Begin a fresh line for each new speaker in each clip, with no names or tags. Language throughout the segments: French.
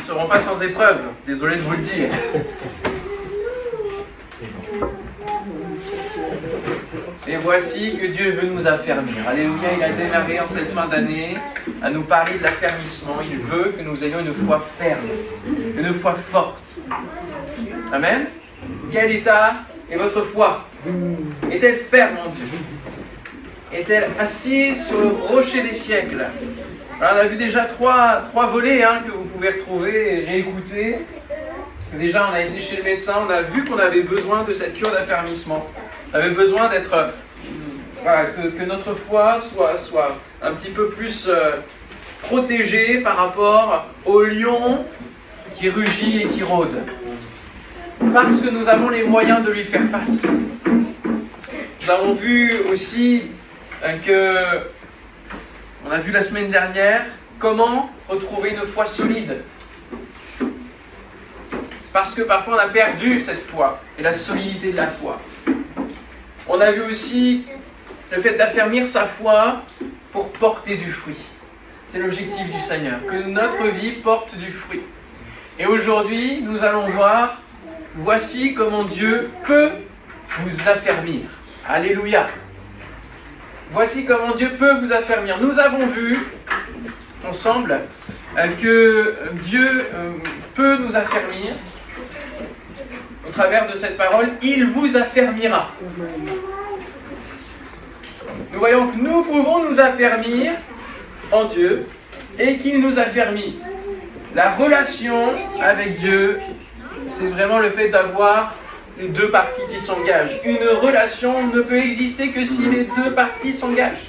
seront pas sans épreuve. Désolé de vous le dire. Et voici que Dieu veut nous affermir. Alléluia, il a démarré en cette fin d'année à nous parler de l'affermissement. Il veut que nous ayons une foi ferme, une foi forte. Amen. Quel état est votre foi? Est-elle ferme en Dieu? Est-elle assise sur le rocher des siècles? Alors, on a vu déjà trois volets que vous pouvez retrouver et réécouter. Déjà, on a été chez le médecin, on a vu qu'on avait besoin de cette cure d'affermissement. On avait besoin d'être, que notre foi soit un petit peu plus protégée par rapport au lion qui rugit et qui rôde. Parce que nous avons les moyens de lui faire face. Nous avons vu aussi on a vu la semaine dernière comment retrouver une foi solide. Parce que parfois on a perdu cette foi et la solidité de la foi. On a vu aussi le fait d'affermir sa foi pour porter du fruit. C'est l'objectif du Seigneur, que notre vie porte du fruit. Et aujourd'hui, nous allons voir, voici comment Dieu peut vous affermir. Alléluia. Voici comment Dieu peut vous affermir. Nous avons vu ensemble que Dieu peut nous affermir au travers de cette parole. Il vous affermira. Nous voyons que nous pouvons nous affermir en Dieu et qu'il nous affermit. La relation avec Dieu, c'est vraiment le fait d'avoir les deux parties qui s'engagent. Une relation ne peut exister que si les deux parties s'engagent.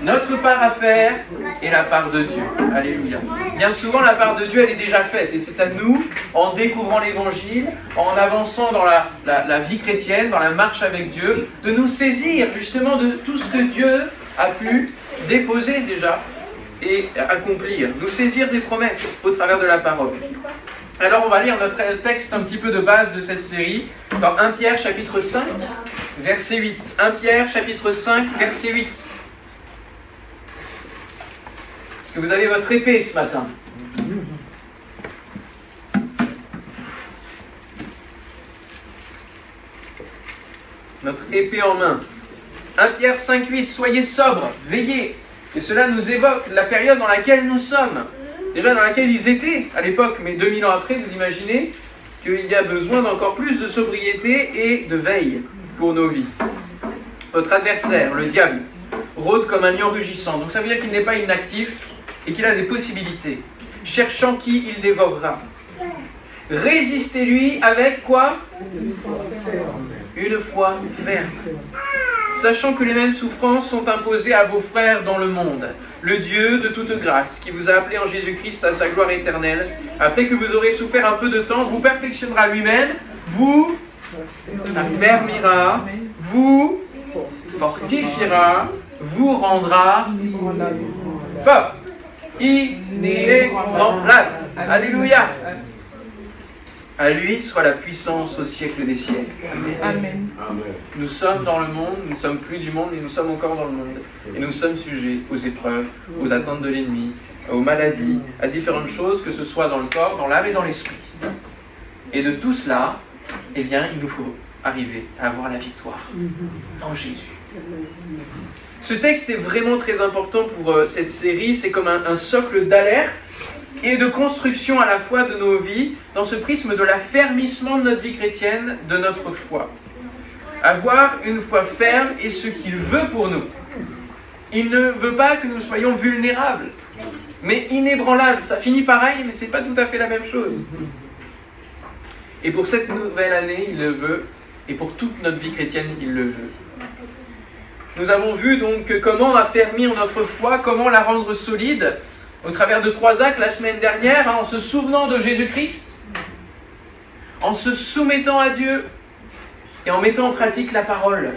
Notre part à faire est la part de Dieu. Alléluia. Bien souvent, la part de Dieu, elle est déjà faite. Et c'est à nous, en découvrant l'Évangile, en avançant dans la vie chrétienne, dans la marche avec Dieu, de nous saisir justement de tout ce que Dieu a pu déposer déjà et accomplir. Nous saisir des promesses au travers de la parole. Alors on va lire notre texte un petit peu de base de cette série dans 1 Pierre chapitre 5 verset 8. 1 Pierre chapitre 5 verset 8. Est-ce que vous avez votre épée ce matin? Notre épée en main. 1 Pierre 5 8. Soyez sobres, veillez. Et cela nous évoque la période dans laquelle nous sommes. Déjà dans laquelle ils étaient à l'époque, mais 2000 ans après, vous imaginez qu'il y a besoin d'encore plus de sobriété et de veille pour nos vies. Votre adversaire, le diable, rôde comme un lion rugissant. Donc ça veut dire qu'il n'est pas inactif et qu'il a des possibilités, cherchant qui il dévorera. Résistez-lui avec quoi? Une foi ferme. Sachant que les mêmes souffrances sont imposées à vos frères dans le monde. Le Dieu de toute grâce, qui vous a appelé en Jésus-Christ à sa gloire éternelle, après que vous aurez souffert un peu de temps, vous perfectionnera lui-même, vous affermira, vous fortifiera, vous rendra fort, inébranlable. Alléluia. À lui soit la puissance au siècle des siècles. Amen. Nous sommes dans le monde, nous ne sommes plus du monde, mais nous sommes encore dans le monde. Et nous sommes sujets aux épreuves, aux attentes de l'ennemi, aux maladies, à différentes choses, que ce soit dans le corps, dans l'âme et dans l'esprit. Et de tout cela, eh bien, il nous faut arriver à avoir la victoire en Jésus. Ce texte est vraiment très important pour cette série. C'est comme un socle d'alerte et de construction à la fois de nos vies, dans ce prisme de l'affermissement de notre vie chrétienne, de notre foi. Avoir une foi ferme est ce qu'il veut pour nous. Il ne veut pas que nous soyons vulnérables, mais inébranlables. Ça finit pareil, mais ce n'est pas tout à fait la même chose. Et pour cette nouvelle année, il le veut, et pour toute notre vie chrétienne, il le veut. Nous avons vu donc comment affermir notre foi, comment la rendre solide, au travers de 3 actes la semaine dernière, en se souvenant de Jésus-Christ, en se soumettant à Dieu et en mettant en pratique la parole.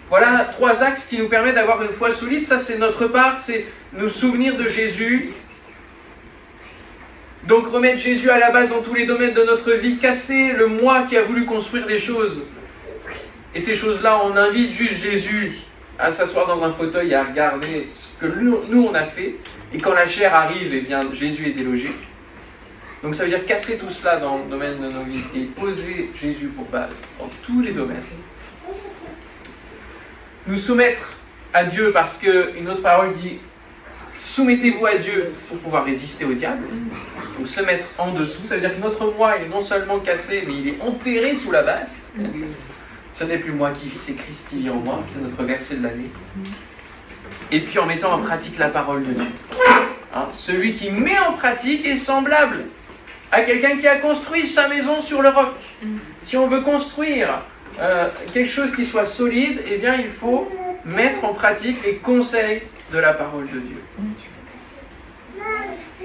Voilà 3 axes qui nous permettent d'avoir une foi solide. Ça, c'est notre part, c'est nous souvenir de Jésus. Donc remettre Jésus à la base dans tous les domaines de notre vie, casser le moi qui a voulu construire des choses. Et ces choses-là, on invite juste Jésus à s'asseoir dans un fauteuil et à regarder ce que nous on a fait. Et quand la chair arrive, eh bien, Jésus est délogé. Donc ça veut dire casser tout cela dans le domaine de nos vies et poser Jésus pour base dans tous les domaines. Nous soumettre à Dieu parce qu'une autre parole dit « Soumettez-vous à Dieu pour pouvoir résister au diable ». Donc se mettre en dessous, ça veut dire que notre moi est non seulement cassé, mais il est enterré sous la base. Ce n'est plus moi qui vis, c'est Christ qui vit en moi, c'est notre verset de l'année. Et puis en mettant en pratique la parole de Dieu. Hein, celui qui met en pratique est semblable à quelqu'un qui a construit sa maison sur le roc. Si on veut construire quelque chose qui soit solide, eh bien il faut mettre en pratique les conseils de la parole de Dieu.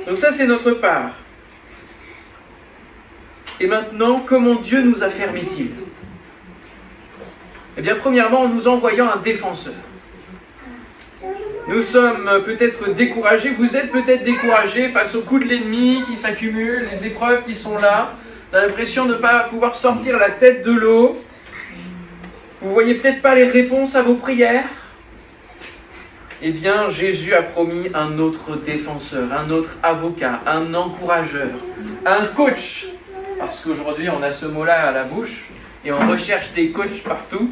Donc ça c'est notre part. Et maintenant, comment Dieu nous affermit-il ? Eh bien premièrement en nous envoyant un défenseur. Nous sommes peut-être découragés, vous êtes peut-être découragés face aux coups de l'ennemi qui s'accumulent, les épreuves qui sont là. On a l'impression de ne pas pouvoir sortir la tête de l'eau. Vous ne voyez peut-être pas les réponses à vos prières. Eh bien, Jésus a promis un autre défenseur, un autre avocat, un encourageur, un coach. Parce qu'aujourd'hui, on a ce mot-là à la bouche et on recherche des coachs partout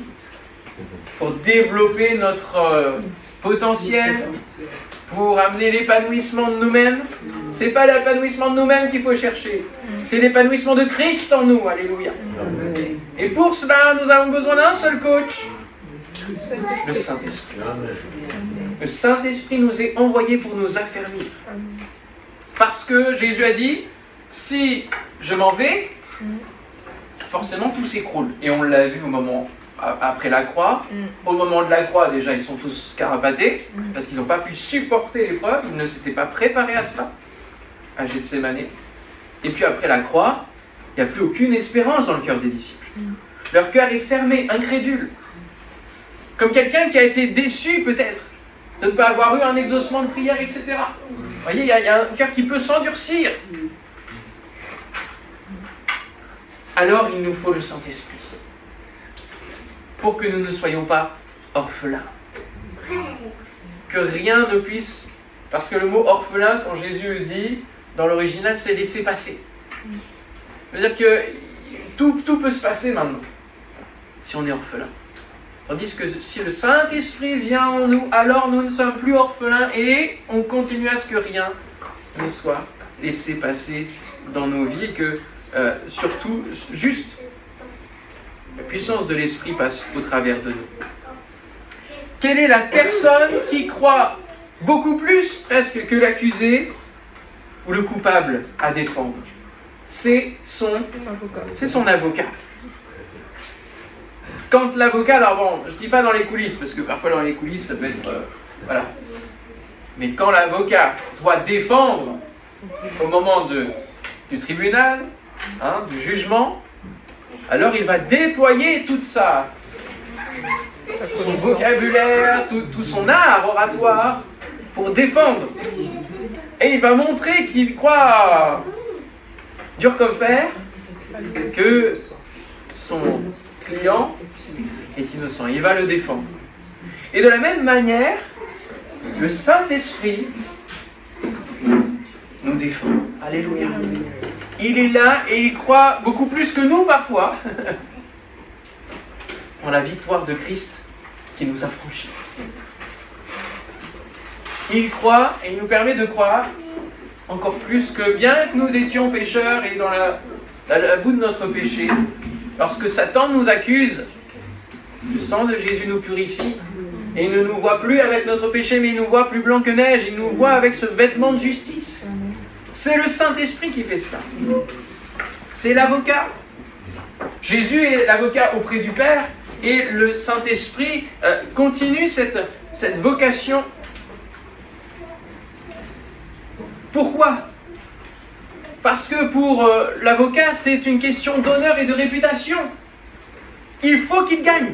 pour développer notre potentiel, pour amener l'épanouissement de nous-mêmes. C'est pas l'épanouissement de nous-mêmes qu'il faut chercher, c'est l'épanouissement de Christ en nous, alléluia. Et pour cela, nous avons besoin d'un seul coach, le Saint-Esprit. Le Saint-Esprit nous est envoyé pour nous affermir. Parce que Jésus a dit, si je m'en vais, forcément tout s'écroule. Et on l'a vu au moment après la croix. Au moment de la croix, déjà, ils sont tous carapatés, parce qu'ils n'ont pas pu supporter l'épreuve, ils ne s'étaient pas préparés à cela, à Gethsémane. Et puis après la croix, il n'y a plus aucune espérance dans le cœur des disciples. Leur cœur est fermé, incrédule. Comme quelqu'un qui a été déçu peut-être, de ne pas avoir eu un exaucement de prière, etc. Vous voyez, il y a un cœur qui peut s'endurcir. Alors il nous faut le Saint-Esprit. Pour que nous ne soyons pas orphelins. Que rien ne puisse... Parce que le mot orphelin, quand Jésus le dit, dans l'original, c'est laisser passer. Ça veut dire que tout peut se passer maintenant, si on est orphelin. Tandis que si le Saint-Esprit vient en nous, alors nous ne sommes plus orphelins et on continue à ce que rien ne soit laissé passer dans nos vies, que surtout, juste, la puissance de l'Esprit passe au travers de nous. Quelle est la personne qui croit beaucoup plus presque que l'accusé ou le coupable à défendre ? C'est son avocat. Quand l'avocat, alors bon, je ne dis pas dans les coulisses, parce que parfois dans les coulisses, ça peut être... voilà. Mais quand l'avocat doit défendre au moment du tribunal, du jugement, alors il va déployer toute son vocabulaire, tout son art oratoire pour défendre. Et il va montrer qu'il croit dur comme fer que son client est innocent. Il va le défendre. Et de la même manière, le Saint-Esprit nous défend. Alléluia. Il est là et il croit beaucoup plus que nous parfois en la victoire de Christ qui nous a franchis. Il croit et il nous permet de croire encore plus que bien que nous étions pécheurs et dans la boue de notre péché, lorsque Satan nous accuse, le sang de Jésus nous purifie et il ne nous voit plus avec notre péché, mais il nous voit plus blanc que neige, il nous voit avec ce vêtement de justice. C'est le Saint-Esprit qui fait cela. C'est l'avocat. Jésus est l'avocat auprès du Père et le Saint-Esprit continue cette vocation. Pourquoi ? Parce que pour l'avocat, c'est une question d'honneur et de réputation. Il faut qu'il gagne.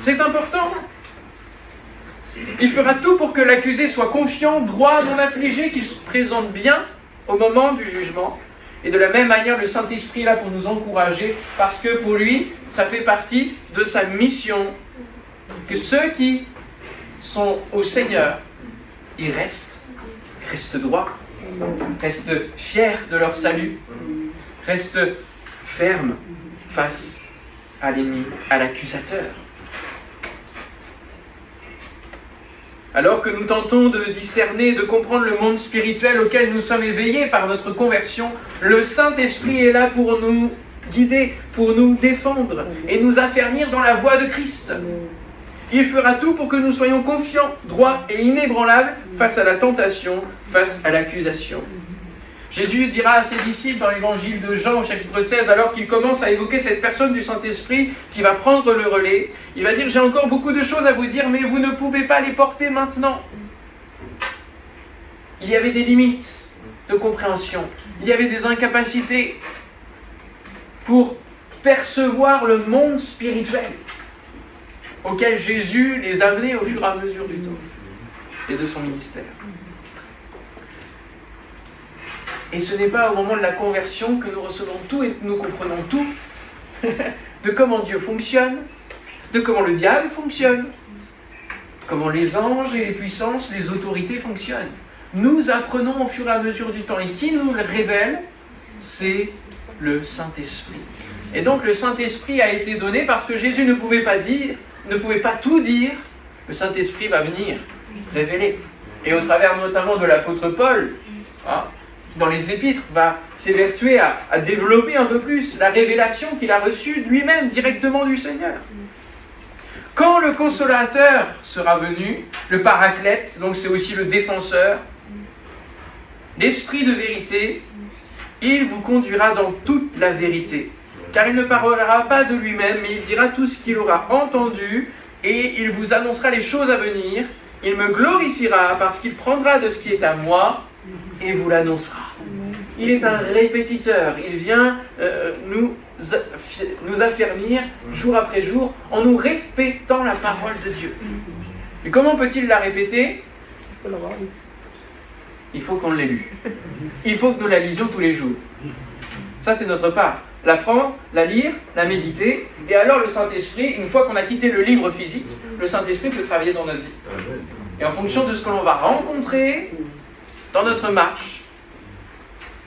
C'est important. Il fera tout pour que l'accusé soit confiant, droit, non affligé, qu'il se présente bien au moment du jugement. Et de la même manière, le Saint-Esprit est là pour nous encourager, parce que pour lui, ça fait partie de sa mission que ceux qui sont au Seigneur, ils restent droits, restent fiers de leur salut, restent fermes face à l'ennemi, à l'accusateur. Alors que nous tentons de discerner, de comprendre le monde spirituel auquel nous sommes éveillés par notre conversion, le Saint-Esprit est là pour nous guider, pour nous défendre et nous affermir dans la voie de Christ. Il fera tout pour que nous soyons confiants, droits et inébranlables face à la tentation, face à l'accusation. Jésus dira à ses disciples dans l'évangile de Jean au chapitre 16, alors qu'il commence à évoquer cette personne du Saint-Esprit qui va prendre le relais, il va dire « J'ai encore beaucoup de choses à vous dire, mais vous ne pouvez pas les porter maintenant. » Il y avait des limites de compréhension, il y avait des incapacités pour percevoir le monde spirituel auquel Jésus les amenait au fur et à mesure du temps et de son ministère. Et ce n'est pas au moment de la conversion que nous recevons tout et que nous comprenons tout de comment Dieu fonctionne, de comment le diable fonctionne, comment les anges et les puissances, les autorités fonctionnent. Nous apprenons au fur et à mesure du temps. Et qui nous le révèle? C'est le Saint-Esprit. Et donc le Saint-Esprit a été donné parce que Jésus ne pouvait pas tout dire. Le Saint-Esprit va venir révéler. Et au travers notamment de l'apôtre Paul, dans les épîtres, va s'évertuer à développer un peu plus la révélation qu'il a reçue de lui-même, directement du Seigneur. Quand le consolateur sera venu, le paraclète, donc c'est aussi le défenseur, l'Esprit de vérité, il vous conduira dans toute la vérité. Car il ne parlera pas de lui-même, mais il dira tout ce qu'il aura entendu, et il vous annoncera les choses à venir. Il me glorifiera parce qu'il prendra de ce qui est à moi, et vous l'annoncera. Il est un répétiteur, il vient nous affermir jour après jour en nous répétant la parole de Dieu. Et comment peut-il la répéter? Il faut qu'on l'ait lue. Il faut que nous la lisions tous les jours. Ça, c'est notre part. L'apprendre, la lire, la méditer, et alors le Saint-Esprit, une fois qu'on a quitté le livre physique, le Saint-Esprit peut travailler dans notre vie. Et en fonction de ce que l'on va rencontrer dans notre marche,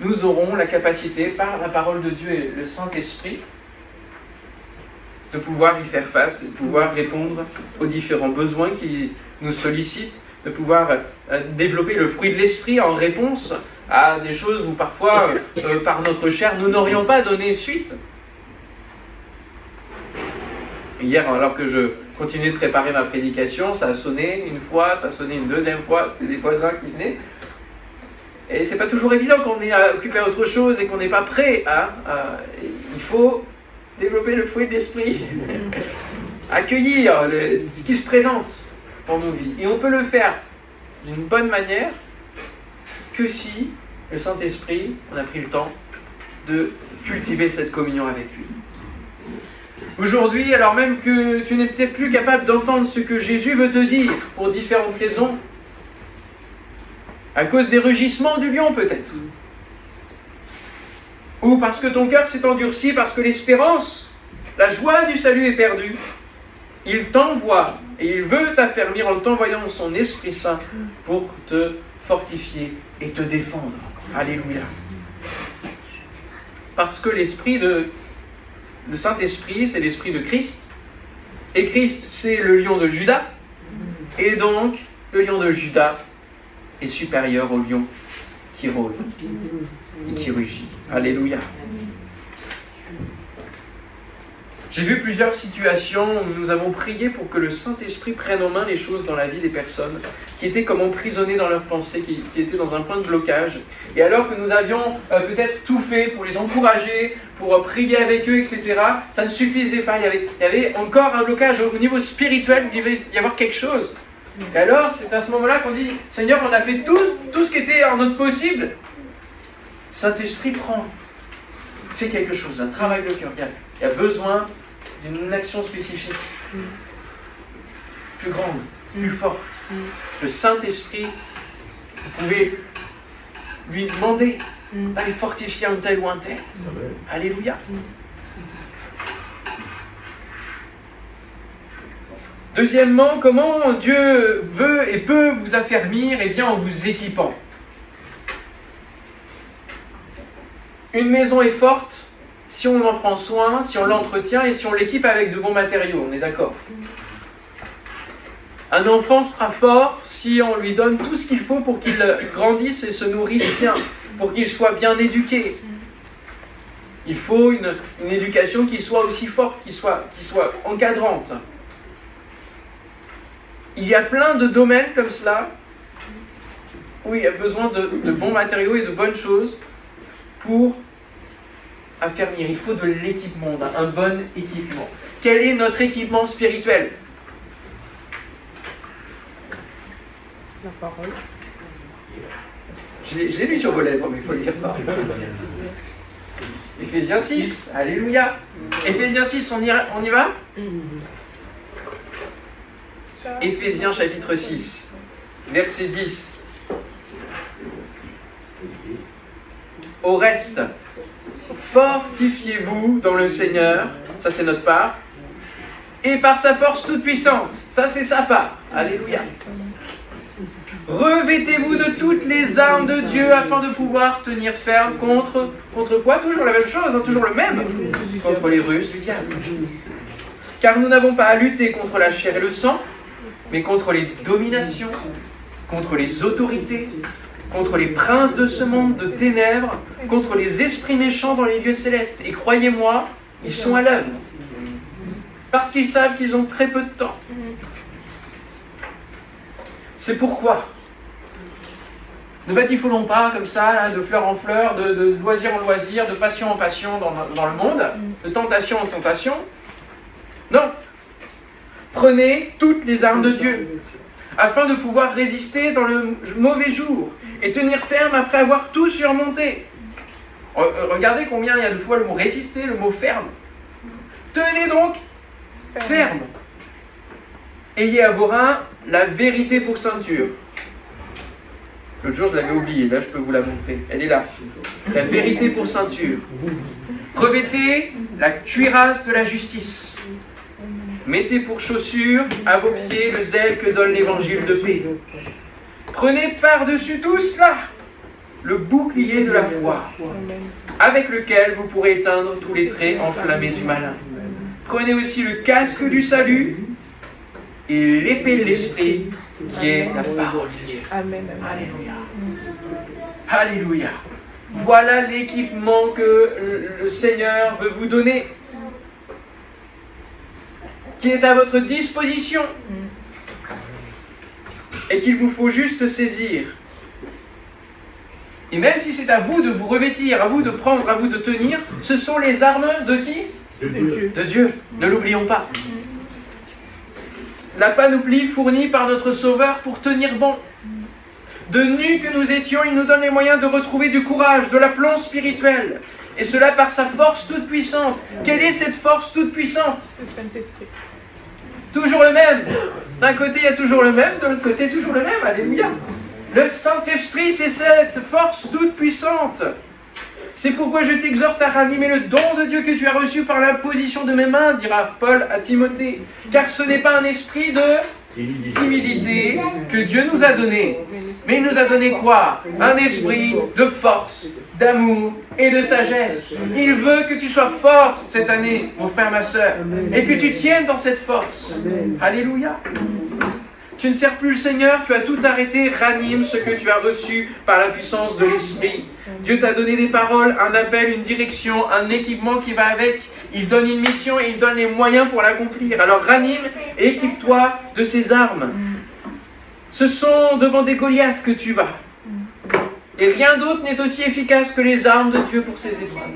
nous aurons la capacité, par la parole de Dieu et le Saint-Esprit, de pouvoir y faire face et de pouvoir répondre aux différents besoins qui nous sollicitent, de pouvoir développer le fruit de l'Esprit en réponse à des choses où parfois, par notre chair, nous n'aurions pas donné suite. Hier, alors que je continuais de préparer ma prédication, ça a sonné une fois, ça a sonné une deuxième fois, c'était des voisins qui venaient. Et c'est pas toujours évident qu'on est occupé à autre chose et qu'on n'est pas prêt à... il faut développer le fruit de l'Esprit, accueillir ce qui se présente dans nos vies. Et on peut le faire d'une bonne manière que si le Saint-Esprit, on a pris le temps de cultiver cette communion avec lui. Aujourd'hui, alors même que tu n'es peut-être plus capable d'entendre ce que Jésus veut te dire pour différentes raisons, à cause des rugissements du lion peut-être, ou parce que ton cœur s'est endurci, parce que l'espérance, la joie du salut est perdue, il t'envoie et il veut t'affermir en t'envoyant son Esprit Saint pour te fortifier et te défendre. Alléluia. Parce que le Saint-Esprit, c'est l'Esprit de Christ, et Christ, c'est le lion de Juda, et donc le lion de Juda est supérieur au lion qui rôde et qui rugit. Alléluia. J'ai vu plusieurs situations où nous avons prié pour que le Saint-Esprit prenne en main les choses dans la vie des personnes qui étaient comme emprisonnées dans leurs pensées, qui étaient dans un point de blocage. Et alors que nous avions peut-être tout fait pour les encourager, pour prier avec eux, etc., ça ne suffisait pas. Il y avait encore un blocage au niveau spirituel, il devait y avoir quelque chose. Et alors, c'est à ce moment-là qu'on dit, Seigneur, on a fait tout ce qui était en notre possible. Saint-Esprit, fais quelque chose, un travail de cœur. Il y a besoin d'une action spécifique, plus grande, plus forte. Le Saint-Esprit, vous pouvez lui demander d'aller fortifier un tel ou un tel. Alléluia. Deuxièmement, comment Dieu veut et peut vous affermir? Eh bien, en vous équipant. Une maison est forte si on en prend soin, si on l'entretient et si on l'équipe avec de bons matériaux, on est d'accord. Un enfant sera fort si on lui donne tout ce qu'il faut pour qu'il grandisse et se nourrisse bien, pour qu'il soit bien éduqué. Il faut une éducation qui soit aussi forte, qui soit encadrante. Il y a plein de domaines comme cela où il y a besoin de bons matériaux et de bonnes choses pour affermir. Il faut de l'équipement, un bon équipement. Quel est notre équipement spirituel?
La parole.
Je l'ai lu sur vos lèvres, mais il faut le dire pas. Éphésiens 6, alléluia. Éphésiens 6, on y va? Éphésiens chapitre 6, verset 10. Au reste, fortifiez-vous dans le Seigneur, ça c'est notre part, et par sa force toute puissante, ça c'est sa part, alléluia. Revêtez-vous de toutes les armes de Dieu afin de pouvoir tenir ferme contre quoi? Toujours la même chose, toujours le même, contre les ruses du diable. Car nous n'avons pas à lutter contre la chair et le sang, mais contre les dominations, contre les autorités, contre les princes de ce monde de ténèbres, contre les esprits méchants dans les lieux célestes. Et croyez-moi, ils sont à l'œuvre. Parce qu'ils savent qu'ils ont très peu de temps. C'est pourquoi ne batifolons pas comme ça, là, de fleur en fleur, de loisir en loisir, de passion en passion dans le monde, de tentation en tentation. Non. Prenez toutes les armes de Dieu, afin de pouvoir résister dans le mauvais jour et tenir ferme après avoir tout surmonté. Regardez combien il y a de fois le mot résister, le mot ferme. Tenez donc ferme. Ayez à vos reins la vérité pour ceinture. L'autre jour, je l'avais oubliée, là je peux vous la montrer. Elle est là. La vérité pour ceinture. Revêtez la cuirasse de la justice. Mettez pour chaussure à vos pieds le zèle que donne l'évangile de paix. Prenez par-dessus tout cela le bouclier de la foi, avec lequel vous pourrez éteindre tous les traits enflammés du malin. Prenez aussi le casque du salut et l'épée de l'esprit, qui est la parole de Dieu.
Amen.
Alléluia. Alléluia. Voilà l'équipement que le Seigneur veut vous donner, qui est à votre disposition et qu'il vous faut juste saisir. Et même si c'est à vous de vous revêtir, à vous de prendre, à vous de tenir, ce sont les armes de qui? De Dieu. Ne l'oublions pas. La panoplie fournie par notre Sauveur pour tenir bon. De nus que nous étions, il nous donne les moyens de retrouver du courage, de l'aplomb spirituel. Et cela par sa force toute puissante. Quelle est cette force toute puissante?
Le Saint-Esprit.
Toujours le même. D'un côté, il y a toujours le même, de l'autre côté, toujours le même. Alléluia. Le Saint-Esprit, c'est cette force toute puissante. C'est pourquoi je t'exhorte à ranimer le don de Dieu que tu as reçu par l'imposition de mes mains, dira Paul à Timothée. Car ce n'est pas un esprit de timidité que Dieu nous a donné. Mais il nous a donné quoi? Un esprit de force, d'amour et de sagesse. Il veut que tu sois fort cette année, mon frère, ma soeur, et que tu tiennes dans cette force. Alléluia. Tu ne sers plus le Seigneur, tu as tout arrêté, ranime ce que tu as reçu par la puissance de l'Esprit. Dieu t'a donné des paroles, un appel, une direction, un équipement qui va avec. Il donne une mission et il donne les moyens pour l'accomplir. Alors ranime et équipe-toi de ces armes. Ce sont devant des Goliaths que tu vas. Et rien d'autre n'est aussi efficace que les armes de Dieu pour ces épreuves.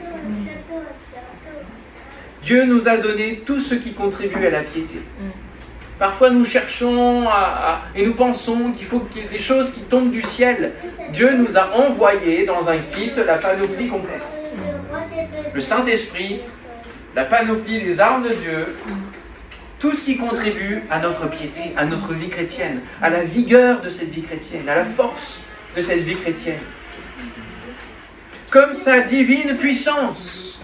Dieu nous a donné tout ce qui contribue à la piété. Parfois nous cherchons et nous pensons qu'il faut qu'il y ait des choses qui tombent du ciel. Dieu nous a envoyé dans un kit la panoplie complète. Le Saint-Esprit, la panoplie, les armes de Dieu, tout ce qui contribue à notre piété, à notre vie chrétienne, à la vigueur de cette vie chrétienne, à la force de cette vie chrétienne. Comme sa divine puissance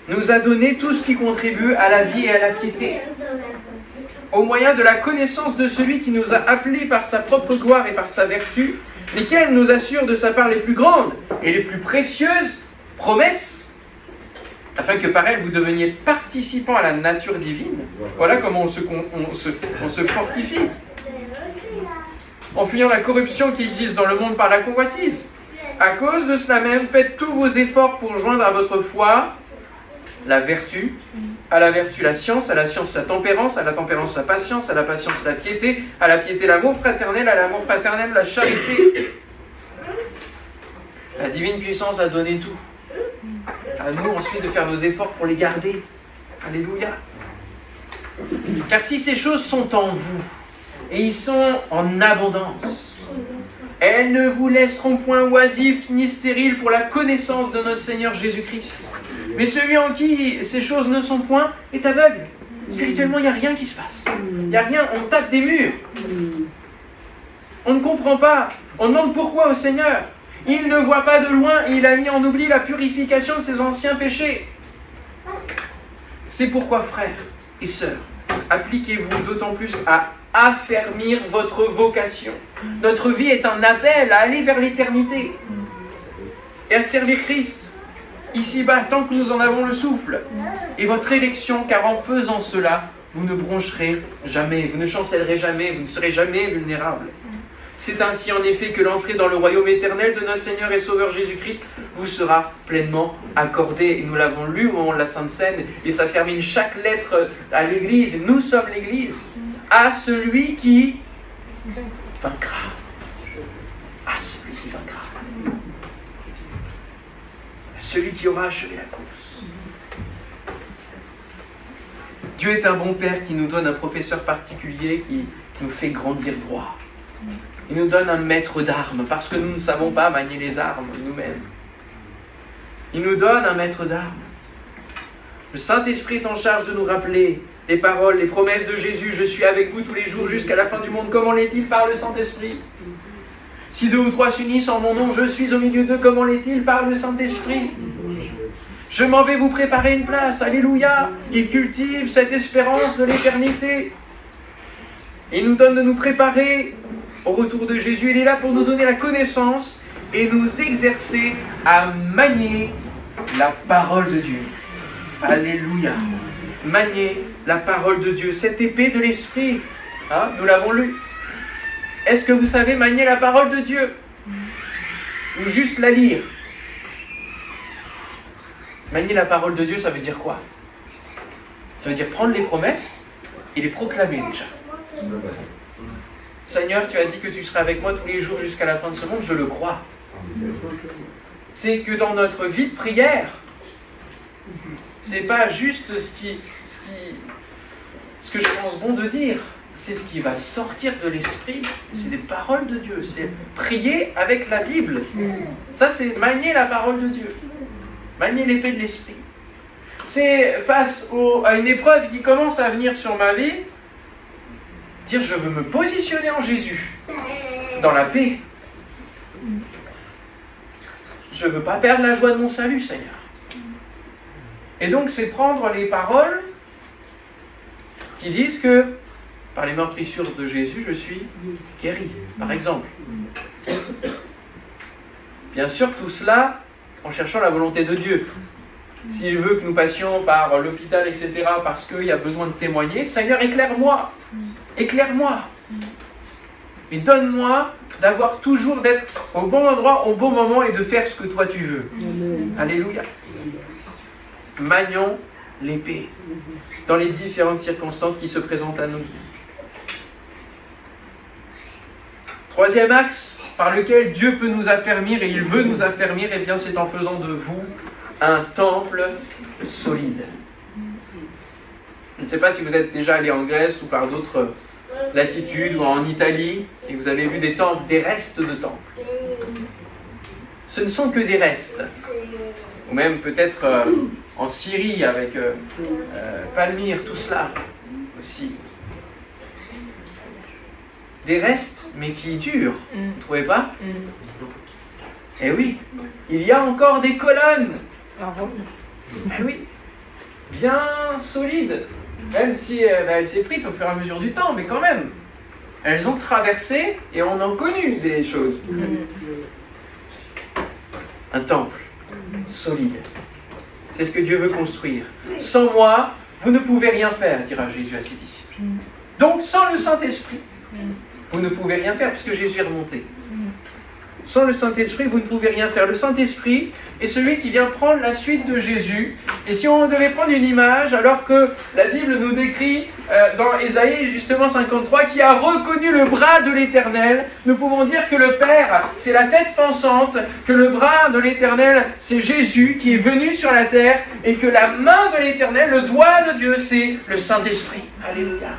nous a donné tout ce qui contribue à la vie et à la piété. au moyen de la connaissance de celui qui nous a appelés par sa propre gloire et par sa vertu, lesquels nous assurent de sa part les plus grandes et les plus précieuses promesses, afin que par elles vous deveniez participants à la nature divine. Voilà comment on se fortifie. En fuyant la corruption qui existe dans le monde par la convoitise. À cause de cela même, faites tous vos efforts pour joindre à votre foi la vertu, à la vertu la science, à la science la tempérance, à la tempérance la patience, à la patience la piété, à la piété l'amour fraternel, à l'amour fraternel la charité. La divine puissance a donné tout. À nous ensuite de faire nos efforts pour les garder. Alléluia. Car si ces choses sont en vous, et ils sont en abondance, elles ne vous laisseront point oisifs ni stériles pour la connaissance de notre Seigneur Jésus-Christ. Mais celui en qui ces choses ne sont point est aveugle. Spirituellement, il n'y a rien qui se passe. Il n'y a rien, on tape des murs. On ne comprend pas. On demande pourquoi au Seigneur. Il ne voit pas de loin et il a mis en oubli la purification de ses anciens péchés. C'est pourquoi, frères et sœurs, appliquez-vous d'autant plus à affermir votre vocation. Notre vie est un appel à aller vers l'éternité et à servir Christ ici-bas tant que nous en avons le souffle. Et votre élection, car en faisant cela, vous ne broncherez jamais, vous ne chancellerez jamais, vous ne serez jamais vulnérables. C'est ainsi en effet que l'entrée dans le royaume éternel de notre Seigneur et Sauveur Jésus-Christ vous sera pleinement accordée. Et nous l'avons lu au moment de la Sainte Seine, et ça termine chaque lettre à l'Église, et nous sommes l'Église. À celui qui vaincra. À celui qui vaincra. À celui qui aura achevé la course. Dieu est un bon Père qui nous donne un professeur particulier qui nous fait grandir droit. Il nous donne un maître d'armes, parce que nous ne savons pas manier les armes nous-mêmes. Il nous donne un maître d'armes. Le Saint-Esprit est en charge de nous rappeler les paroles, les promesses de Jésus. Je suis avec vous tous les jours jusqu'à la fin du monde. Comment l'est-il par le Saint-Esprit? Si 2 ou 3 s'unissent en mon nom, je suis au milieu d'eux. Comment l'est-il par le Saint-Esprit? Je m'en vais vous préparer une place. Alléluia. Il cultive cette espérance de l'éternité. Il nous donne de nous préparer au retour de Jésus. Il est là pour nous donner la connaissance et nous exercer à manier la parole de Dieu. Alléluia. Manier la parole de Dieu, cette épée de l'Esprit. Hein, nous l'avons lu. Est-ce que vous savez manier la parole de Dieu? Ou juste la lire? Manier la parole de Dieu, ça veut dire quoi? Ça veut dire prendre les promesses et les proclamer déjà. Seigneur, tu as dit que tu seras avec moi tous les jours jusqu'à la fin de ce monde, je le crois. C'est que dans notre vie de prière, c'est pas juste ce que je pense bon de dire, c'est ce qui va sortir de l'esprit, c'est des paroles de Dieu, c'est prier avec la Bible. Ça, c'est manier la parole de Dieu, manier l'épée de l'esprit. C'est face à une épreuve qui commence à venir sur ma vie, dire je veux me positionner en Jésus, dans la paix. Je ne veux pas perdre la joie de mon salut, Seigneur. Et donc c'est prendre les paroles qui disent que par les meurtrissures de Jésus, je suis guéri, par exemple. Bien sûr, tout cela en cherchant la volonté de Dieu. S'il veut que nous passions par l'hôpital, etc., parce qu'il y a besoin de témoigner, Seigneur, éclaire-moi. Éclaire-moi. Et donne-moi d'être au bon endroit, au bon moment et de faire ce que toi tu veux. Alléluia. Manions l'épée dans les différentes circonstances qui se présentent à nous. Troisième axe par lequel Dieu peut nous affermir et il veut nous affermir, eh bien c'est en faisant de vous un temple solide. Je ne sais pas si vous êtes déjà allé en Grèce ou par d'autres latitudes ou en Italie et vous avez vu des temples, des restes de temples. Ce ne sont que des restes. Ou même peut-être en Syrie avec Palmyre, tout cela aussi. Des restes, mais qui durent. Vous ne trouvez pas? Eh oui, il y a encore des colonnes. Eh oui, bien solides. Même si elles s'effritent au fur et à mesure du temps, mais quand même, elles ont traversé et on a connu des choses. Un temple solide. C'est ce que Dieu veut construire. Sans moi, vous ne pouvez rien faire, dira Jésus à ses disciples. Donc, sans le Saint-Esprit, vous ne pouvez rien faire, puisque Jésus est remonté. Sans le Saint-Esprit, vous ne pouvez rien faire. Le Saint-Esprit est celui qui vient prendre la suite de Jésus. Et si on devait prendre une image, alors que la Bible nous décrit dans Ésaïe, justement 53, qui a reconnu le bras de l'Éternel, nous pouvons dire que le Père, c'est la tête pensante, que le bras de l'Éternel, c'est Jésus qui est venu sur la terre, et que la main de l'Éternel, le doigt de Dieu, c'est le Saint-Esprit. Alléluia.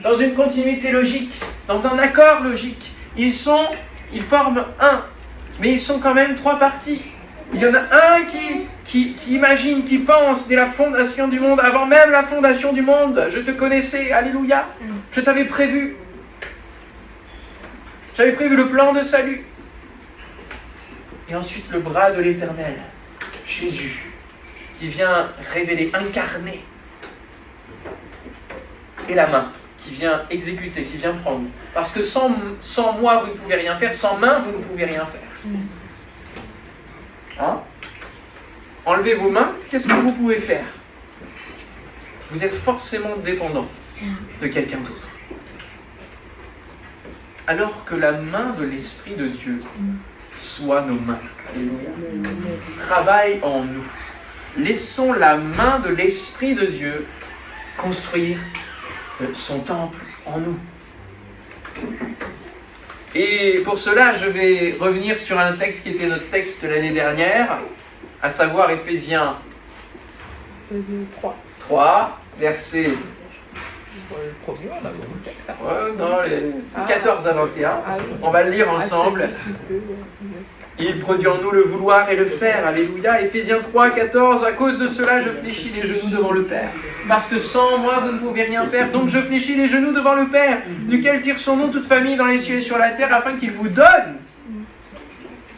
Dans une continuité logique, dans un accord logique, ils forment un, mais ils sont quand même trois parties. Il y en a un qui imagine, qui pense dès la fondation du monde, avant même la fondation du monde. Je te connaissais, alléluia. Je t'avais prévu. J'avais prévu le plan de salut. Et ensuite le bras de l'Éternel, Jésus, qui vient révéler, incarner. Et la main, qui vient exécuter, qui vient prendre. Parce que sans moi, vous ne pouvez rien faire. Sans main, vous ne pouvez rien faire. Hein? Enlevez vos mains, qu'est-ce que vous pouvez faire? Vous êtes forcément dépendant de quelqu'un d'autre. Alors que la main de l'Esprit de Dieu soit nos mains. Travaille en nous. Laissons la main de l'Esprit de Dieu construire son temple en nous. Et pour cela, je vais revenir sur un texte qui était notre texte l'année dernière, à savoir Éphésiens 3, verset 14 à 21. On va le lire ensemble. Il produit en nous le vouloir et le faire. Alléluia. Éphésiens 3, 14. À cause de cela, je fléchis les genoux devant le Père. Parce que sans moi, vous ne pouvez rien faire. Donc je fléchis les genoux devant le Père, duquel tire son nom toute famille dans les cieux et sur la terre, afin qu'il vous donne,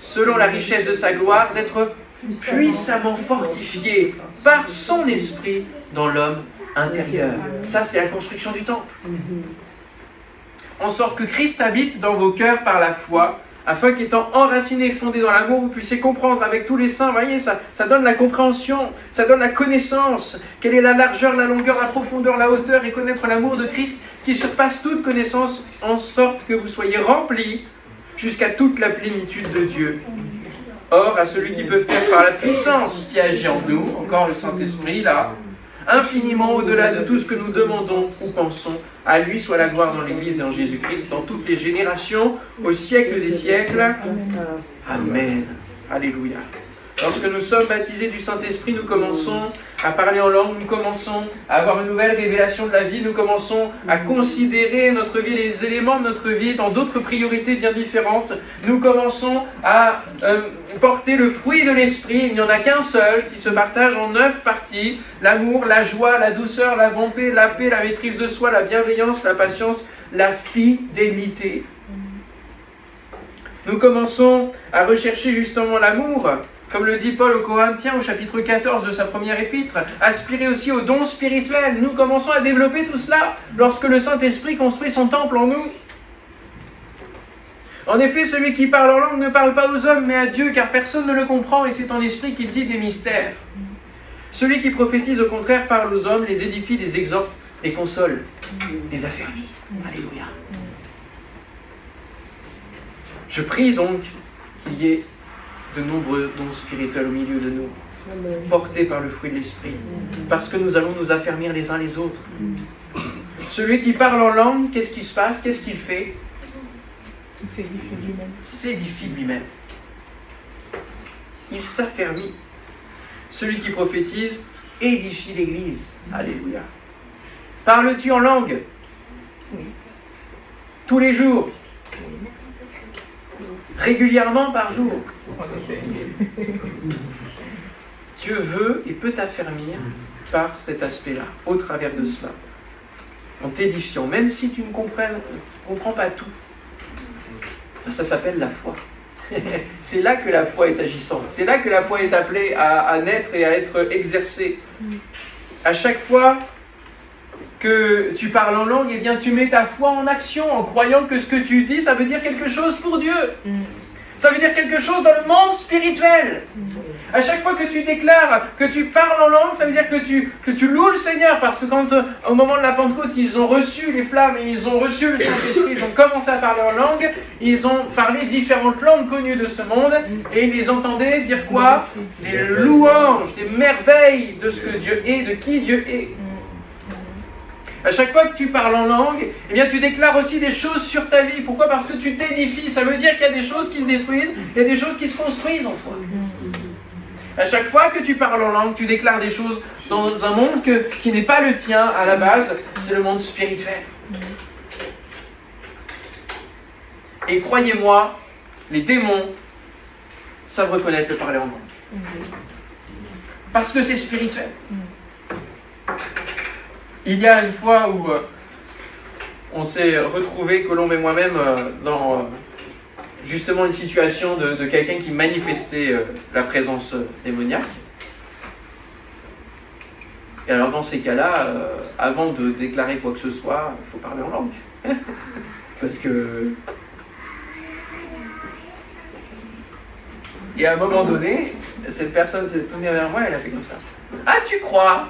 selon la richesse de sa gloire, d'être puissamment fortifié par son esprit dans l'homme intérieur. Ça, c'est la construction du temple. En sorte que Christ habite dans vos cœurs par la foi, afin qu'étant enraciné et fondé dans l'amour, vous puissiez comprendre avec tous les saints. Vous voyez, ça donne la compréhension, ça donne la connaissance. Quelle est la largeur, la longueur, la profondeur, la hauteur, et connaître l'amour de Christ qui surpasse toute connaissance, en sorte que vous soyez remplis jusqu'à toute la plénitude de Dieu. Or, à celui qui peut faire par la puissance qui agit en nous, encore le Saint-Esprit là, infiniment au-delà de tout ce que nous demandons ou pensons, à lui soit la gloire dans l'Église et en Jésus-Christ, dans toutes les générations, au siècle des siècles. Amen. Alléluia. Lorsque nous sommes baptisés du Saint-Esprit, nous commençons à parler en langue, nous commençons à avoir une nouvelle révélation de la vie, nous commençons à considérer notre vie, les éléments de notre vie dans d'autres priorités bien différentes. Nous commençons à porter le fruit de l'Esprit. Il n'y en a qu'un seul qui se partage en 9 parties: l'amour, la joie, la douceur, la bonté, la paix, la maîtrise de soi, la bienveillance, la patience, la fidélité. Nous commençons à rechercher justement l'amour. Comme le dit Paul aux Corinthiens au chapitre 14 de sa première épître, aspirer aussi aux dons spirituels. Nous commençons à développer tout cela lorsque le Saint-Esprit construit son temple en nous. En effet, celui qui parle en langue ne parle pas aux hommes mais à Dieu, car personne ne le comprend et c'est en esprit qu'il dit des mystères. Celui qui prophétise au contraire parle aux hommes, les édifie, les exhorte, les console, les affermit. Alléluia. Je prie donc qu'il y ait de nombreux dons spirituels au milieu de nous, portés par le fruit de l'Esprit, parce que nous allons nous affermir les uns les autres. Celui qui parle en langue, qu'est-ce qui se passe? Qu'est-ce qu'il fait? Il s'édifie lui-même. Il s'affermit. Celui qui prophétise édifie l'Église. Alléluia. Parles-tu en langue? Tous les jours? Régulièrement par jour? Dieu veut et peut t'affermir par cet aspect-là, au travers de cela, en t'édifiant, même si tu ne comprends pas tout. Ça s'appelle la foi. C'est là que la foi est agissante, c'est là que la foi est appelée à naître et à être exercée. À chaque fois que tu parles en langue, eh bien tu mets ta foi en action en croyant que ce que tu dis, ça veut dire quelque chose pour Dieu. Ça veut dire quelque chose dans le monde spirituel. À chaque fois que tu déclares, que tu parles en langue, ça veut dire que tu loues le Seigneur. Parce que quand, au moment de la Pentecôte, ils ont reçu les flammes et ils ont reçu le Saint-Esprit, ils ont commencé à parler en langue, ils ont parlé différentes langues connues de ce monde, et ils les entendaient dire quoi? Des louanges, des merveilles de ce que Dieu est, de qui Dieu est. À chaque fois que tu parles en langue, eh bien tu déclares aussi des choses sur ta vie. Pourquoi? Parce que tu t'édifies. Ça veut dire qu'il y a des choses qui se détruisent, il y a des choses qui se construisent en toi. À chaque fois que tu parles en langue, tu déclares des choses dans un monde qui n'est pas le tien à la base, c'est le monde spirituel. Et croyez-moi, les démons savent reconnaître le parler en langue. Parce que c'est spirituel. Il y a une fois où on s'est retrouvés, Colombe et moi-même, dans justement une situation de quelqu'un qui manifestait la présence démoniaque. Et alors dans ces cas-là, avant de déclarer quoi que ce soit, il faut parler en langue. Parce que... Et à un moment donné, cette personne s'est tournée vers moi et elle a fait comme ça. « Ah, tu crois ?»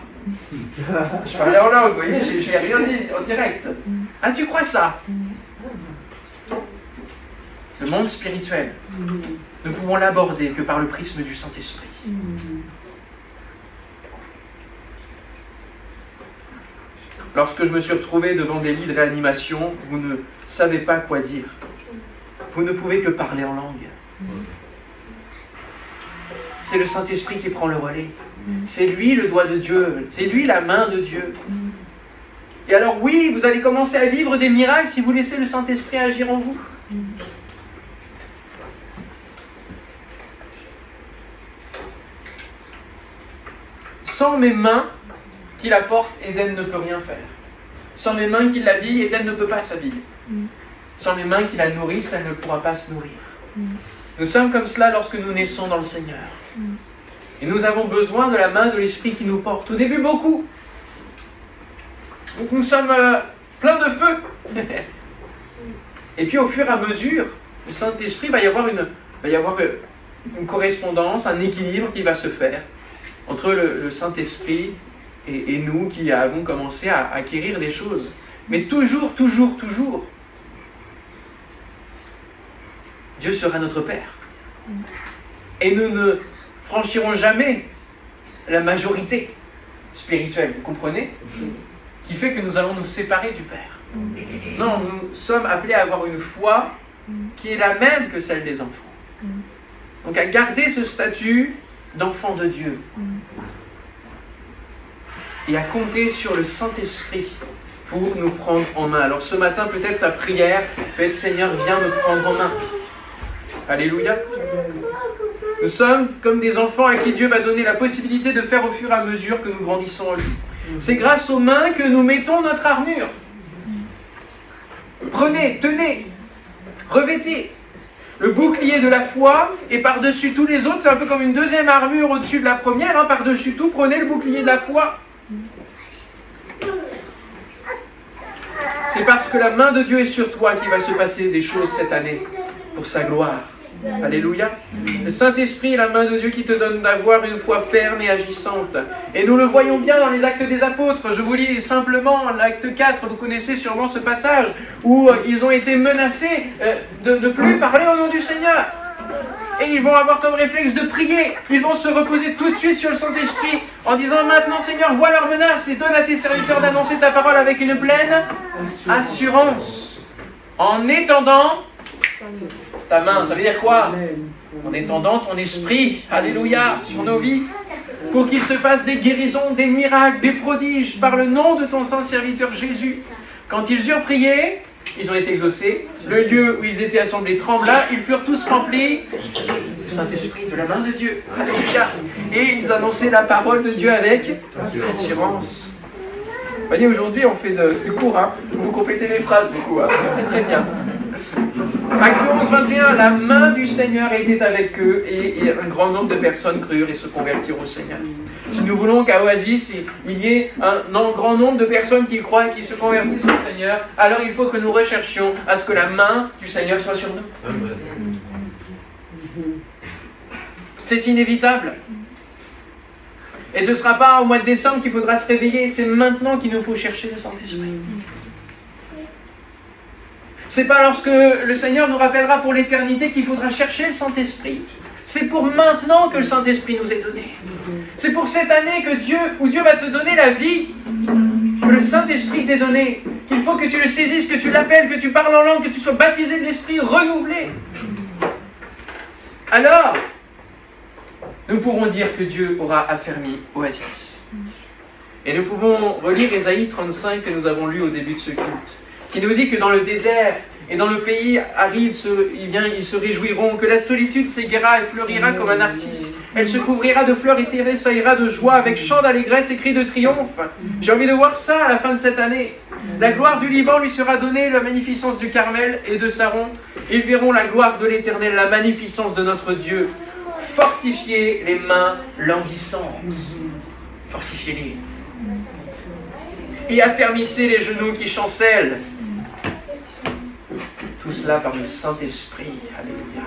Je parlais en langue, vous voyez, je n'ai rien dit en direct. Ah, tu crois ça? Le monde spirituel, nous ne pouvons l'aborder que par le prisme du Saint-Esprit. Lorsque je me suis retrouvé devant des lits de réanimation, vous ne savez pas quoi dire. Vous ne pouvez que parler en langue. C'est le Saint-Esprit qui prend le relais. C'est lui le doigt de Dieu, c'est lui la main de Dieu. Et alors oui, vous allez commencer à vivre des miracles si vous laissez le Saint-Esprit agir en vous. Sans mes mains qui la portent, Éden ne peut rien faire. Sans mes mains qui l'habillent, Éden ne peut pas s'habiller. Sans mes mains qui la nourrissent, elle ne pourra pas se nourrir. Nous sommes comme cela lorsque nous naissons dans le Seigneur. Et nous avons besoin de la main de l'Esprit qui nous porte. Au début, beaucoup. Donc nous sommes pleins de feu. Et puis au fur et à mesure, le Saint-Esprit va y avoir une correspondance, un équilibre qui va se faire entre le Saint-Esprit et nous qui avons commencé à acquérir des choses. Mais toujours, Dieu sera notre Père. Et nous ne franchirons jamais la majorité spirituelle, vous comprenez? Qui fait que nous allons nous séparer du Père. Non, nous sommes appelés à avoir une foi qui est la même que celle des enfants. Donc à garder ce statut d'enfant de Dieu. Et à compter sur le Saint-Esprit pour nous prendre en main. Alors ce matin, peut-être ta prière peut être « Seigneur, viens me prendre en main ». Alléluia. Nous sommes comme des enfants à qui Dieu va donner la possibilité de faire au fur et à mesure que nous grandissons en lui. C'est grâce aux mains que nous mettons notre armure. Prenez, tenez, revêtez le bouclier de la foi et par-dessus tous les autres, c'est un peu comme une deuxième armure au-dessus de la première, par-dessus tout, prenez le bouclier de la foi. C'est parce que la main de Dieu est sur toi qu'il va se passer des choses cette année pour sa gloire. Alléluia. Le Saint-Esprit est la main de Dieu qui te donne d'avoir une foi ferme et agissante. Et nous le voyons bien dans les Actes des Apôtres. Je vous lis simplement l'acte 4, vous connaissez sûrement ce passage, où ils ont été menacés de ne plus parler au nom du Seigneur. Et ils vont avoir comme réflexe de prier. Ils vont se reposer tout de suite sur le Saint-Esprit en disant maintenant Seigneur, vois leurs menaces et donne à tes serviteurs d'annoncer ta parole avec une pleine assurance. En étendant ta main, ça veut dire quoi? En étendant ton esprit, alléluia, sur nos vies, pour qu'il se fasse des guérisons, des miracles, des prodiges, par le nom de ton saint serviteur Jésus. Quand ils eurent prié, ils ont été exaucés, le lieu où ils étaient assemblés trembla, ils furent tous remplis du Saint-Esprit, de la main de Dieu, alléluia, et ils annonçaient la parole de Dieu avec assurance. Vous voyez, aujourd'hui on fait du cours, vous complétez les phrases beaucoup, c'est très très bien. Acte 11, 21, la main du Seigneur était avec eux et un grand nombre de personnes crurent et se convertirent au Seigneur. Si nous voulons qu'à Oasis, il y ait un grand nombre de personnes qui croient et qui se convertissent au Seigneur, alors il faut que nous recherchions à ce que la main du Seigneur soit sur nous. Amen. C'est inévitable. Et ce ne sera pas au mois de décembre qu'il faudra se réveiller, c'est maintenant qu'il nous faut chercher le Saint-Esprit. C'est pas lorsque le Seigneur nous rappellera pour l'éternité qu'il faudra chercher le Saint-Esprit. C'est pour maintenant que le Saint-Esprit nous est donné. C'est pour cette année que Dieu va te donner la vie, que le Saint-Esprit t'est donné, qu'il faut que tu le saisisses, que tu l'appelles, que tu parles en langue, que tu sois baptisé de l'Esprit, renouvelé. Alors, nous pourrons dire que Dieu aura affermi Oasis. Et nous pouvons relire Ésaïe 35 que nous avons lu au début de ce culte, qui nous dit que dans le désert et dans le pays aride, ils se réjouiront, que la solitude s'égaira et fleurira comme un narcisse. Elle se couvrira de fleurs et tressaillira de joie avec chant d'allégresse et cris de triomphe. J'ai envie de voir ça à la fin de cette année. La gloire du Liban lui sera donnée, la magnificence du Carmel et de Saron. Ils verront la gloire de l'Éternel, la magnificence de notre Dieu. Fortifiez les mains languissantes. Fortifiez-les. Et affermissez les genoux qui chancellent. Tout cela par le Saint-Esprit. Alléluia.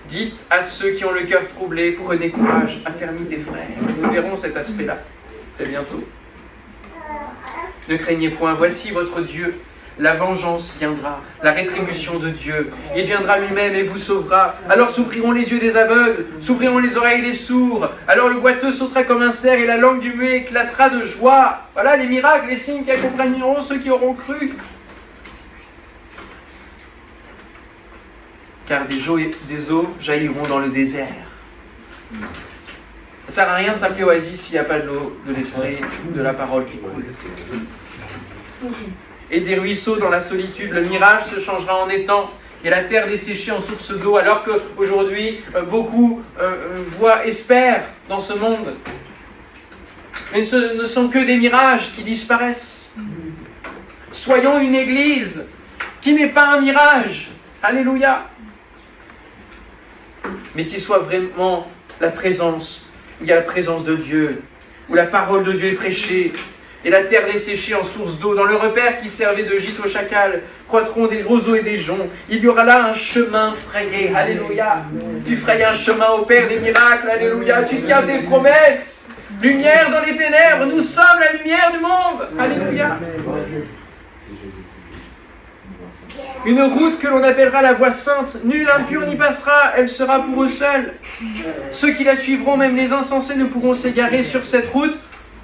Dites à ceux qui ont le cœur troublé, prenez courage, affermis tes frères. Nous verrons cet aspect-là très bientôt. Ne craignez point, voici votre Dieu. La vengeance viendra, la rétribution de Dieu. Il viendra lui-même et vous sauvera. Alors s'ouvriront les yeux des aveugles, s'ouvriront les oreilles des sourds. Alors le boiteux sautera comme un cerf et la langue du muet éclatera de joie. Voilà les miracles, les signes qui accompagneront ceux qui auront cru. Car des eaux jailliront dans le désert. Ça ne sert à rien de s'appeler Oasis s'il n'y a pas de l'eau, de l'esprit, de la parole qui coule. Et des ruisseaux dans la solitude, le mirage se changera en étang, et la terre desséchée en source d'eau, alors qu'aujourd'hui, beaucoup espèrent dans ce monde. Mais ce ne sont que des mirages qui disparaissent. Soyons une église qui n'est pas un mirage. Alléluia. Mais qui soit vraiment la présence, où il y a la présence de Dieu, où la parole de Dieu est prêchée, et la terre desséchée en source d'eau. Dans le repère qui servait de gîte au chacal, croîtront des roseaux et des joncs. Il y aura là un chemin frayé. Alléluia. Tu frayes un chemin au Père des miracles. Alléluia. Tu tiens tes promesses. Lumière dans les ténèbres. Nous sommes la lumière du monde. Alléluia. Une route que l'on appellera la voie sainte. Nul impur n'y passera. Elle sera pour eux seuls. Ceux qui la suivront, même les insensés, ne pourront s'égarer sur cette route.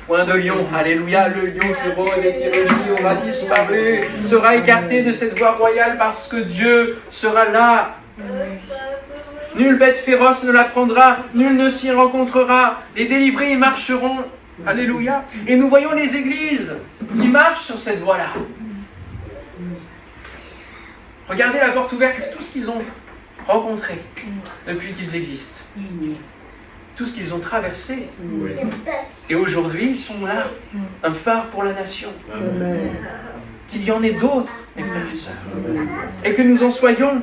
Point de lion, alléluia, le lion qui rôde et qui rugit aura disparu, sera écarté de cette voie royale parce que Dieu sera là. Nulle bête féroce ne la prendra, nul ne s'y rencontrera, les délivrés y marcheront, alléluia. Et nous voyons les églises qui marchent sur cette voie-là. Regardez la porte ouverte, tout ce qu'ils ont rencontré depuis qu'ils existent. Tout ce qu'ils ont traversé. Et aujourd'hui, ils sont là, un phare pour la nation. Qu'il y en ait d'autres, mes frères et sœurs. Et que nous en soyons.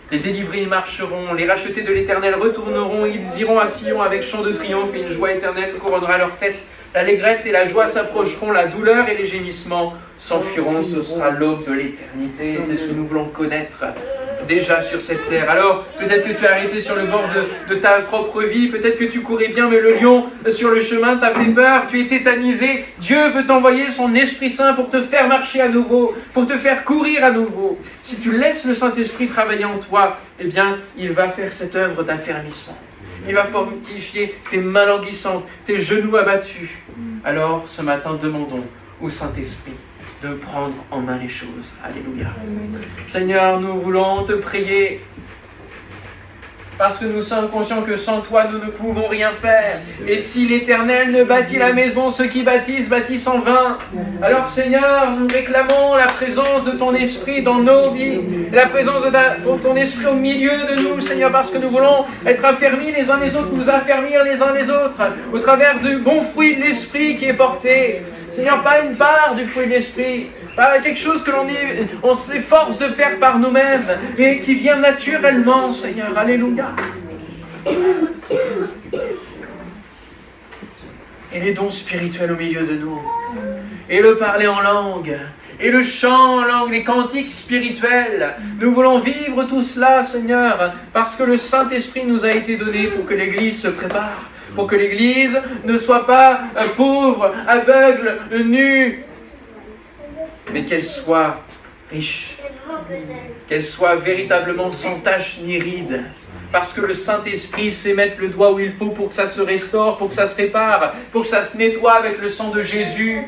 Les délivrés y marcheront, les rachetés de l'Éternel retourneront, ils iront à Sion avec chant de triomphe et une joie éternelle couronnera leur tête. L'allégresse et la joie s'approcheront, la douleur et les gémissements s'enfuiront, ce sera l'aube de l'éternité. C'est ce que nous voulons connaître déjà sur cette terre. Alors, peut-être que tu as arrêté sur le bord de ta propre vie, peut-être que tu courais bien, mais le lion sur le chemin t'a fait peur, tu es tétanisé. Dieu veut t'envoyer son Esprit Saint pour te faire marcher à nouveau, pour te faire courir à nouveau. Si tu laisses le Saint-Esprit travailler en toi, eh bien, il va faire cette œuvre d'affermissement. Il va fortifier tes mains languissantes, tes genoux abattus. Alors, ce matin, demandons au Saint-Esprit de prendre en main les choses. Alléluia. Seigneur, nous voulons te prier parce que nous sommes conscients que sans toi, nous ne pouvons rien faire. Et si l'Éternel ne bâtit la maison, ceux qui bâtissent en vain. Alors Seigneur, nous réclamons la présence de ton Esprit dans nos vies, la présence de ton Esprit au milieu de nous, Seigneur, parce que nous voulons être affermis les uns les autres, nous affermir les uns les autres, au travers du bon fruit de l'Esprit qui est porté. Seigneur, pas une part du fruit de l'esprit, pas quelque chose que on s'efforce de faire par nous-mêmes, mais qui vient naturellement, Seigneur. Alléluia. Et les dons spirituels au milieu de nous, et le parler en langue, et le chant en langue, les cantiques spirituels. Nous voulons vivre tout cela, Seigneur, parce que le Saint-Esprit nous a été donné pour que l'Église se prépare, pour que l'Église ne soit pas pauvre, aveugle, nue, mais qu'elle soit riche, qu'elle soit véritablement sans tache ni ride, parce que le Saint-Esprit sait mettre le doigt où il faut pour que ça se restaure, pour que ça se répare, pour que ça se nettoie avec le sang de Jésus.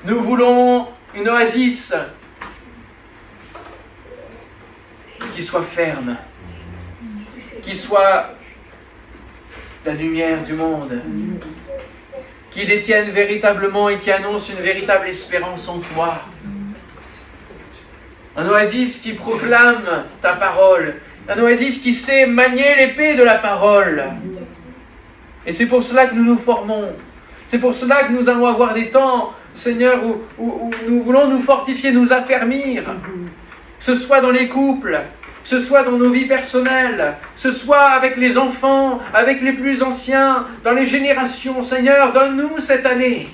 Nous voulons une oasis qui soit ferme, qui soit la lumière du monde, qui détienne véritablement et qui annonce une véritable espérance en toi. Un oasis qui proclame ta parole, un oasis qui sait manier l'épée de la parole. Et c'est pour cela que nous nous formons. C'est pour cela que nous allons avoir des temps, Seigneur, où nous voulons nous fortifier, nous affermir. Que ce soit dans les couples, que ce soit dans nos vies personnelles, que ce soit avec les enfants, avec les plus anciens, dans les générations. Seigneur, donne-nous cette année,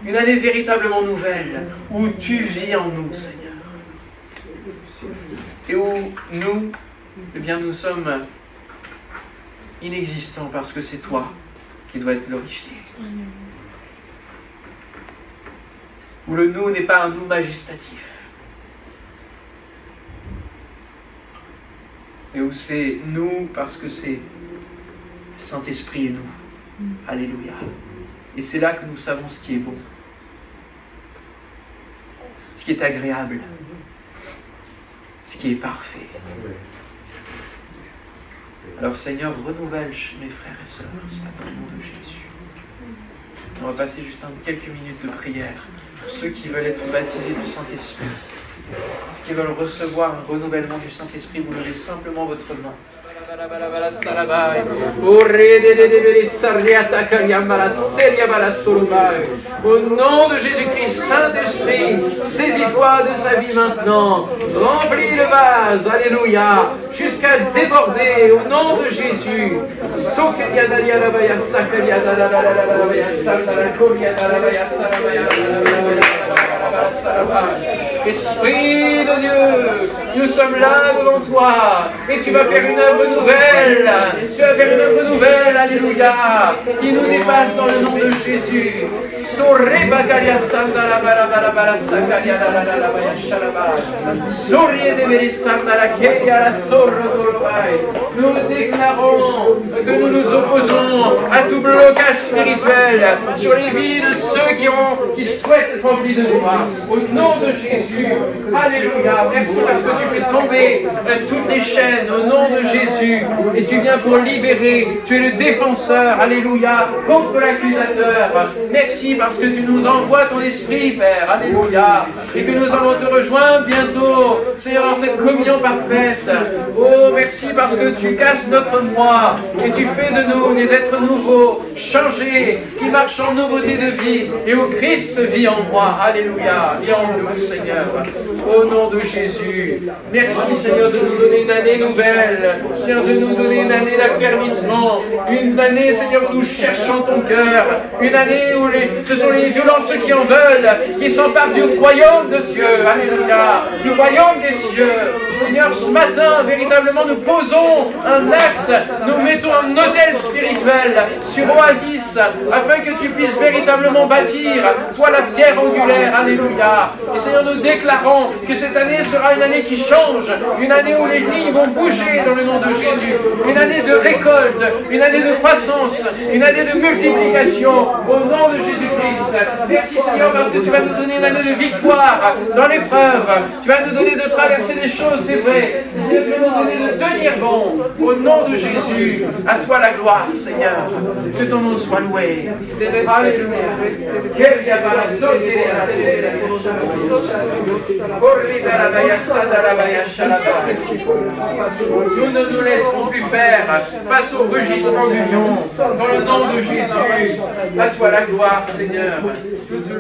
une année véritablement nouvelle, où tu vis en nous, Seigneur. Et où nous, eh bien, nous sommes inexistants parce que c'est toi qui dois être glorifié. Où le nous n'est pas un nous majestatif. Et où c'est nous parce que c'est le Saint-Esprit et nous. Alléluia. Et c'est là que nous savons ce qui est bon, ce qui est agréable, ce qui est parfait. Alors Seigneur, renouvelle mes frères et sœurs ce matin au nom de Jésus. On va passer juste quelques minutes de prière pour ceux qui veulent être baptisés du Saint-Esprit, qui veulent recevoir un renouvellement du Saint-Esprit. Vous levez simplement votre main. Au nom de Jésus-Christ, Saint-Esprit, saisis-toi de sa vie maintenant. Remplis le vase, alléluia, jusqu'à déborder au nom de Jésus. Esprit de Dieu, nous sommes là devant toi et tu vas faire une œuvre nouvelle. Tu vas faire une œuvre nouvelle, alléluia, qui nous dépasse dans le nom de Jésus. Nous déclarons que nous nous opposons à tout blocage spirituel sur les vies de ceux qui souhaitent être remplis de toi. Au nom de Jésus, alléluia. Merci parce que tu fais tomber toutes les chaînes au nom de Jésus. Et tu viens pour libérer. Tu es le défenseur, alléluia, contre l'accusateur. Merci parce que tu nous envoies ton esprit, Père, alléluia. Et que nous allons te rejoindre bientôt, Seigneur, dans cette communion parfaite. Oh, merci parce que tu casses notre moi et tu fais de nous des êtres nouveaux, changés, qui marchent en nouveauté de vie et où Christ vit en moi. Alléluia. Viens en nous, Seigneur. Au nom de Jésus. Merci, Seigneur, de nous donner une année nouvelle. Seigneur, de nous donner une année d'affermissement. Une année, Seigneur, où nous cherchons ton cœur. Une année où ce sont les violents, ceux qui en veulent, qui s'emparent du royaume de Dieu. Alléluia. Du royaume des cieux. Seigneur, ce matin, véritablement, nous posons un acte. Nous mettons un autel spirituel sur Oasis, afin que tu puisses véritablement bâtir, toi, la pierre angulaire. Alléluia. Et Seigneur, nous déclarons que cette année sera une année qui change, une année où les lignes vont bouger dans le nom de Jésus, une année de récolte, une année de croissance, une année de multiplication au nom de Jésus-Christ. Merci Seigneur parce que tu vas nous donner une année de victoire dans l'épreuve, tu vas nous donner de traverser des choses, c'est vrai. Seigneur, tu nous donner de tenir bon. Au nom de Jésus, à toi la gloire, Seigneur. Que ton nom soit loué. Alléluia. Nous ne nous laisserons plus faire face au rugissement du lion. Dans le nom de Jésus, à toi la gloire, Seigneur. Nous te